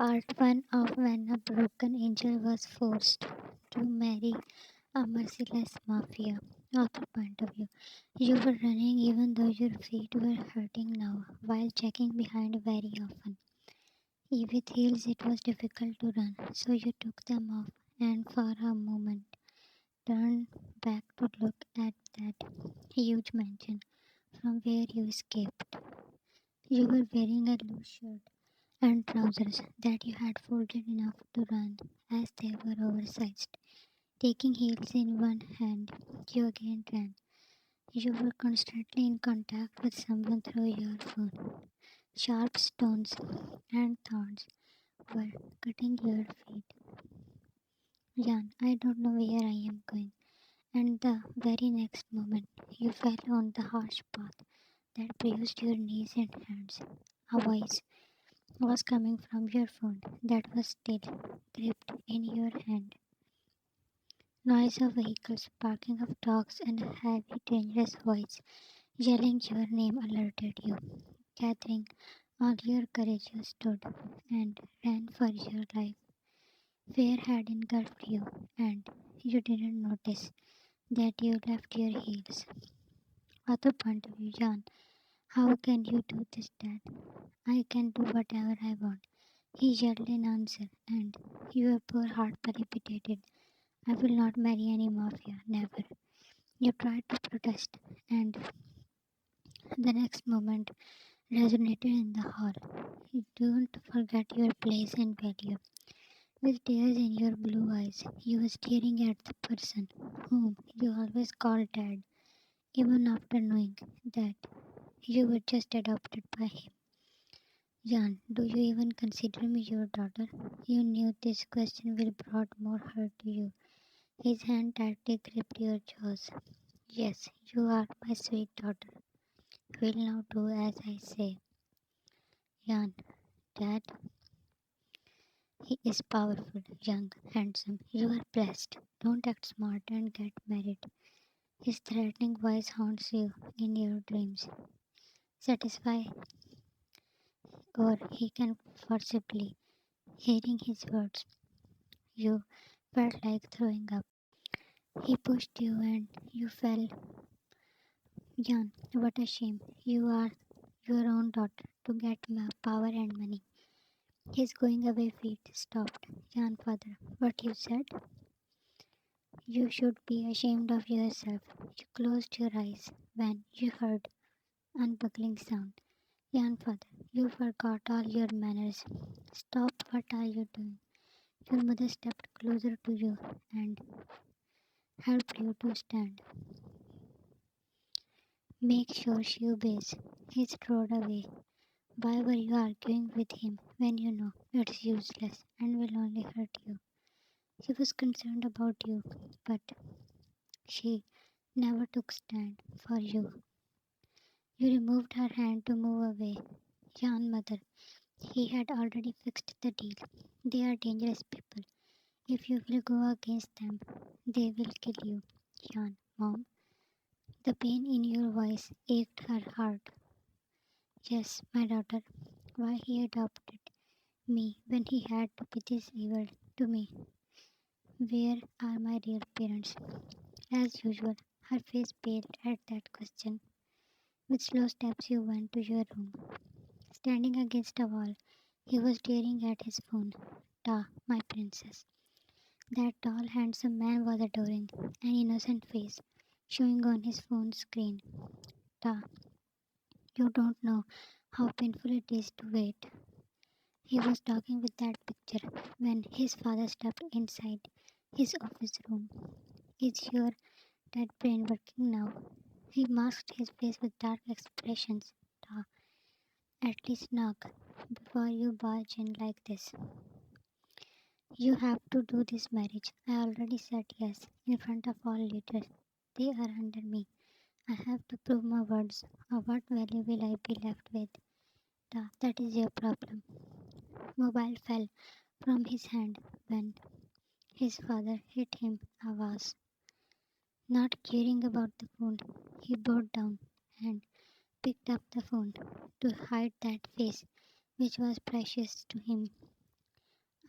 Part 1 of When a Broken Angel Was Forced to Marry a Merciless Mafia. Author point of view. You were running even though your feet were hurting now, while checking behind very often. With heels, it was difficult to run, so you took them off and for a moment turned back to look at that huge mansion from where you escaped. You were wearing a loose shirt and trousers that you had folded enough to run as they were oversized. Taking heels in one hand, you again ran. You were constantly in contact with someone through your phone. Sharp stones and thorns were cutting your feet. Jan, I don't know where I am going. And the very next moment, you fell on the harsh path that bruised your knees and hands. A voice was coming from your phone that was still gripped in your hand. Noise of vehicles, barking of dogs, and a heavy, dangerous voice yelling your name alerted you. Gathering all your courage, you stood and ran for your life. Fear had engulfed you, and you didn't notice that you left your heels. Other point of view, John. How can you do this, Dad? I can do whatever I want. He yelled in answer, and your poor heart palpitated. I will not marry any mafia, never. You tried to protest, and the next moment resonated in the hall. You don't forget your place and value. With tears in your blue eyes, you were staring at the person whom you always called Dad, even after knowing that you were just adopted by him. Jan, do you even consider me your daughter? You knew this question will brought more hurt to you. His hand tightly gripped your jaws. Yes, you are my sweet daughter. Will now do as I say. Jan, Dad, he is powerful, young, handsome. You are blessed. Don't act smart and get married. His threatening voice haunts you in your dreams. Satisfy, or he can forcibly. Hearing his words, you felt like throwing up. He pushed you and you fell. Jan, what a shame. You are your own daughter to get power and money. His going away feet stopped. Jan, father, what you said? You should be ashamed of yourself. You closed your eyes when you heard unbuckling sound. Jan, father, you forgot all your manners. Stop, what are you doing? Your mother stepped closer to you and helped you to stand. Make sure she obeys. He strode away. Why were you arguing with him when you know it's useless and will only hurt you? She was concerned about you, but she never took stand for you. You removed her hand to move away. Jan, mother, he had already fixed the deal. They are dangerous people. If you will go against them, they will kill you. Jan, mom, the pain in your voice ached her heart. Yes, my daughter, why he adopted me when he had to be this evil to me? Where are my real parents? As usual, her face paled at that question. With slow steps, you went to your room. Standing against a wall, he was staring at his phone. Ta, my princess. That tall, handsome man was adoring, an innocent face showing on his phone screen. Ta, you don't know how painful it is to wait. He was talking with that picture when his father stepped inside his office room. Is your dead brain working now? He masked his face with dark expressions. Ta, at least knock before you barge in like this. You have to do this marriage. I already said yes in front of all leaders. They are under me. I have to prove my words. What value will I be left with? That is your problem. Mobile fell from his hand when his father hit him a vase. Not caring about the phone, he bowed down and picked up the phone to hide that face which was precious to him.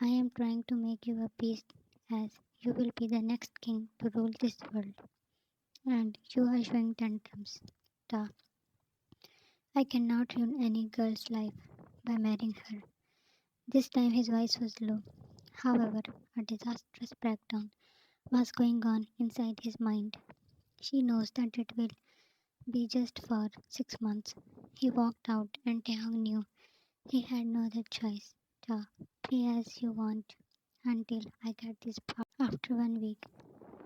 I am trying to make you a beast as you will be the next king to rule this world. And you are showing tantrums. Ta. I cannot ruin any girl's life by marrying her. This time his voice was low. However, a disastrous breakdown was going on inside his mind. She knows that it will be just for 6 months. He walked out and Taehyung knew he had no other choice. Ta, play as you want until I get this part. After 1 week,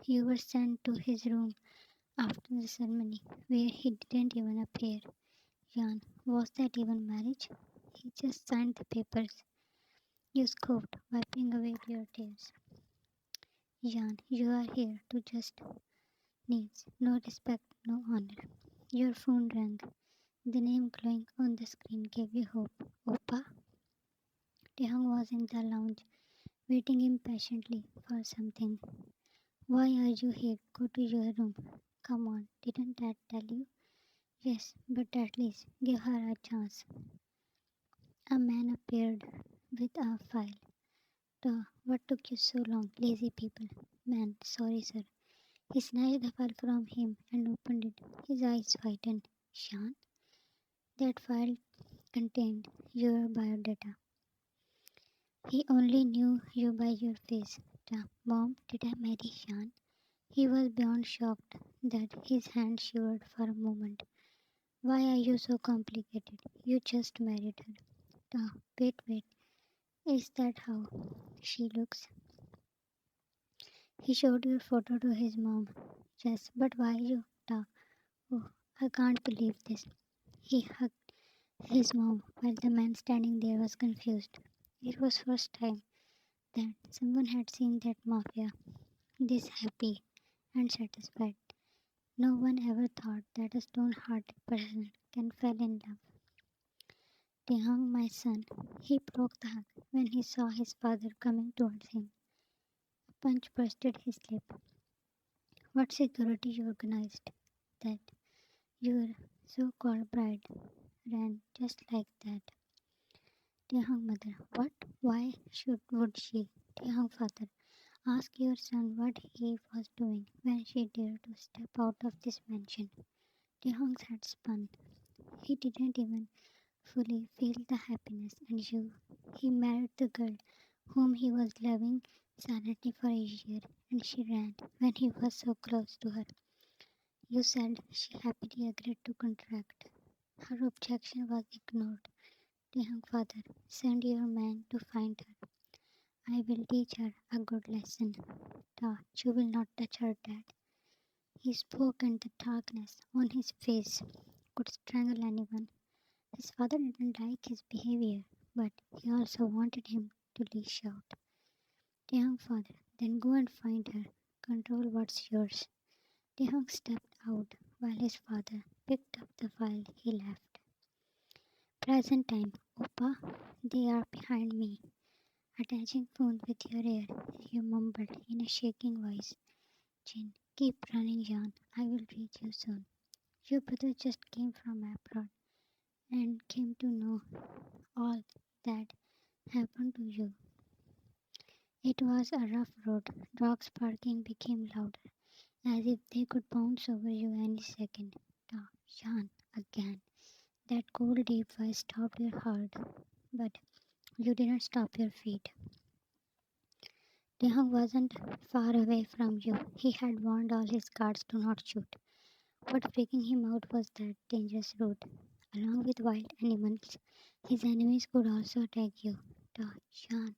you were sent to his room after the ceremony, where he didn't even appear. Jan, was that even marriage? He just signed the papers. You scoffed, wiping away your tears. Jan, you are here to just needs, no respect, no honor. Your phone rang. The name glowing on the screen gave you hope. Opa? Tehang was in the lounge, waiting impatiently for something. Why are you here? Go to your room. Come on, didn't Dad tell you? Yes, but at least give her a chance. A man appeared with a file. What took you so long, lazy people? Man, sorry, sir. He snatched the file from him and opened it. His eyes widened. Shan, that file contained your biodata. He only knew you by your face. Mom, did I marry Shan? He was beyond shocked that his hand shivered for a moment. Why are you so complicated? You just married her. Wait. Is that how she looks? He showed your photo to his mom. Yes, but why you? Oh, I can't believe this. He hugged his mom while the man standing there was confused. It was first time that someone had seen that mafia this happy and satisfied. No one ever thought that a stone-hearted person can fall in love. Taehyung, my son, he broke the hug when he saw his father coming towards him. A punch bursted his lip. What security you organized that your so-called bride ran just like that? Taehyung mother, what? Why would she? Taehyung father, ask your son what he was doing when she dared to step out of this mansion. Taehyung's head spun. He didn't even fully feel the happiness and you. He married the girl whom he was loving silently for a year and she ran when he was so close to her. You said she happily agreed to contract. Her objection was ignored. Taehyung father, send your man to find her. I will teach her a good lesson. You will not touch her, Dad. He spoke and the darkness on his face could strangle anyone. His father didn't like his behavior, but he also wanted him to leash out. Taehyung father, then go and find her. Control what's yours. Taehyung stepped out while his father picked up the file he left. Present time, Opa, they are behind me. Attaching phone with your ear, you mumbled in a shaking voice. Jin, keep running, Jan. I will reach you soon. Your brother just came from abroad and came to know all that happened to you. It was a rough road. Dogs barking became louder, as if they could bounce over you any second. Jan, again. That cold deep voice stopped your heart, but you didn't stop your feet. Taehyung wasn't far away from you. He had warned all his guards to not shoot. What freaking him out was that dangerous road. Along with wild animals, his enemies could also attack you. Shan,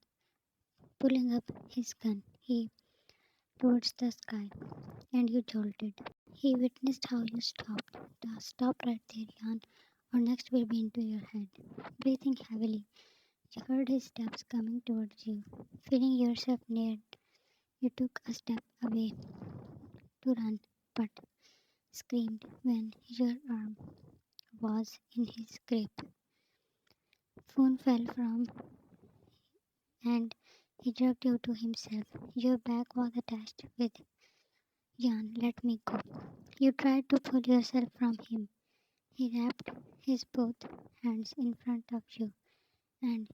pulling up his gun, he towards the sky, and you jolted. He witnessed how you stopped. Stop right there, Jan, or next will be into your head. Breathing heavily, you heard his steps coming towards you. Feeling yourself near, you took a step away to run, but screamed when your arm was in his grip. Phone fell from and he jerked you to himself. Your back was attached with Jan, let me go. You tried to pull yourself from him. He wrapped his both hands in front of you and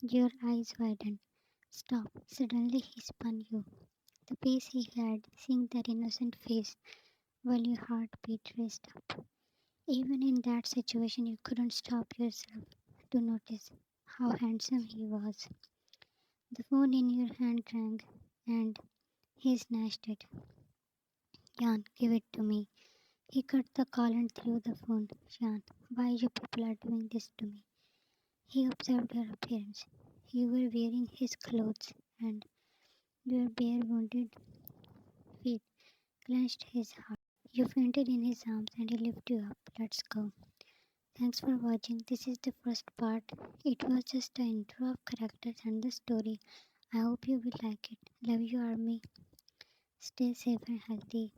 your eyes widened. Stop. Suddenly he spun you. The pace he had, seeing that innocent face while your heartbeat raced up. Even in that situation, you couldn't stop yourself to notice how handsome he was. The phone in your hand rang, and he snatched it. Jan, give it to me. He cut the call and threw the phone. Jan, why you people are doing this to me? He observed your appearance. You were wearing his clothes, and your bare wounded feet clenched his heart. You fainted in his arms, and he lifted you up. Let's go. Thanks for watching. This is the first part. It was just the intro of characters and the story. I hope you will like it. Love you, army. Stay safe and healthy.